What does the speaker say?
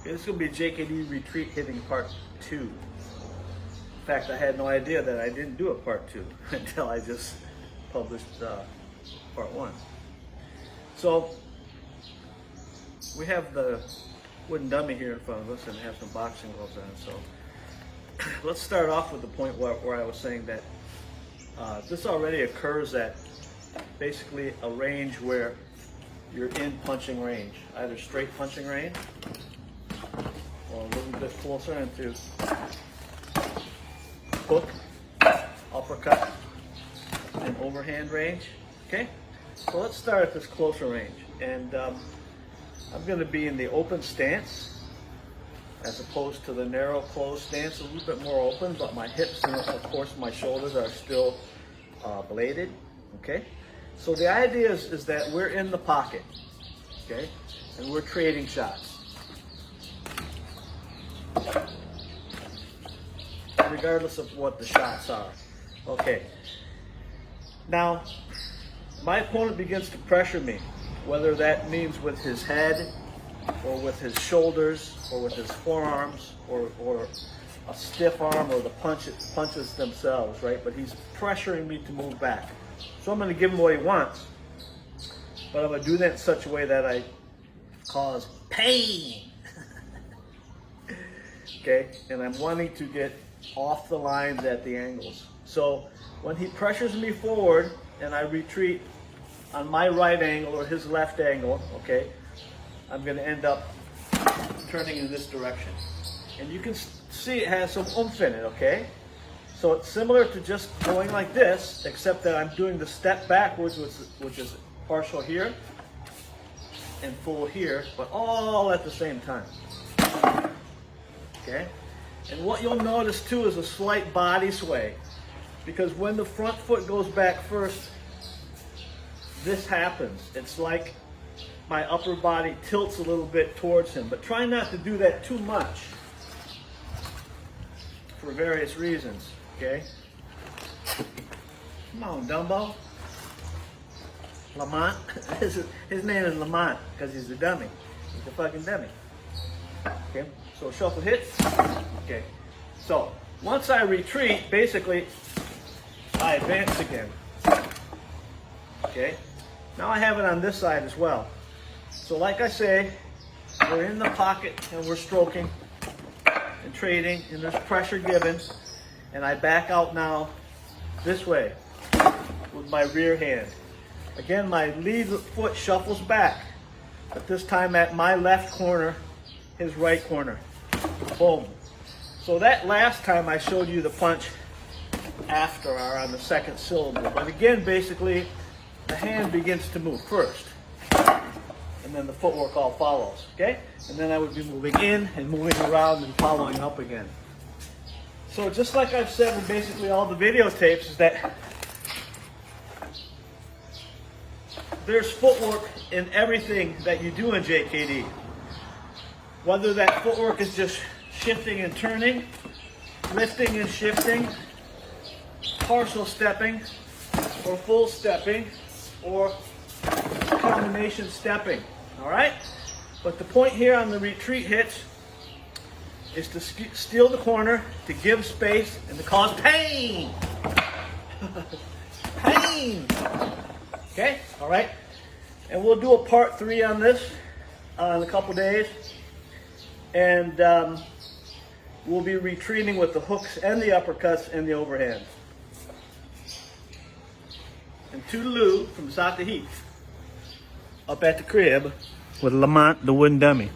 This is going to be JKD retreat hitting part 2. In fact, I had no idea that I didn't do a part 2 until I just published part 1. So we have the wooden dummy here in front of us and have some boxing gloves on. So let's start off with the point where I was saying that this already occurs at basically a range where you're in punching range, either straight punching range or a little bit closer into hook, uppercut, and overhand range. Okay, so let's start at this closer range, and I'm going to be in the open stance as opposed to the narrow closed stance, a little bit more open, but my hips and of course my shoulders are still bladed. Okay, so the idea is that we're in the pocket, okay, and we're trading shots, regardless of what the shots are. Okay, now my opponent begins to pressure me, whether that means with his head or with his shoulders or with his forearms or a stiff arm or the punches themselves, right? But he's pressuring me to move back. So I'm going to give him what he wants, but I'm going to do that in such a way that I cause pain. Okay, and I'm wanting to get off the lines at the angles. So when he pressures me forward and I retreat on my right angle or his left angle, okay, I'm going to end up turning in this direction. And you can see it has some oomph in it, okay? So it's similar to just going like this, except that I'm doing the step backwards, which is partial here and full here, but all at the same time. Okay? And what you'll notice too is a slight body sway, because when the front foot goes back first, this happens. It's like my upper body tilts a little bit towards him, but try not to do that too much for various reasons. Okay? Come on, Dumbo. Lamont. His name is Lamont because he's a dummy. He's a fucking dummy. Okay? So shuffle hits. Okay. So once I retreat, basically I advance again. Okay? Now I have it on this side as well. So like I say, we're in the pocket and we're stroking and trading, and there's pressure given. And I back out now this way with my rear hand. Again, my lead foot shuffles back, but this time at my left corner, his right corner. Boom. So that last time I showed you the punch after or on the second syllable. But again, basically, the hand begins to move first, and then the footwork all follows, okay? And then I would be moving in and moving around and following up again. So just like I've said in basically all the videotapes, is that there's footwork in everything that you do in JKD. Whether that footwork is just shifting and turning, lifting and shifting, partial stepping, or full stepping, or combination stepping, all right? But the point here on the retreat hits is to steal the corner, to give space, and to cause pain. Pain. Okay, all right? And we'll do a part 3 on this in a couple days. And we'll be retreating with the hooks and the uppercuts and the overhand. And toodaloo from South to Heath, up at the crib with Lamont the wooden dummy.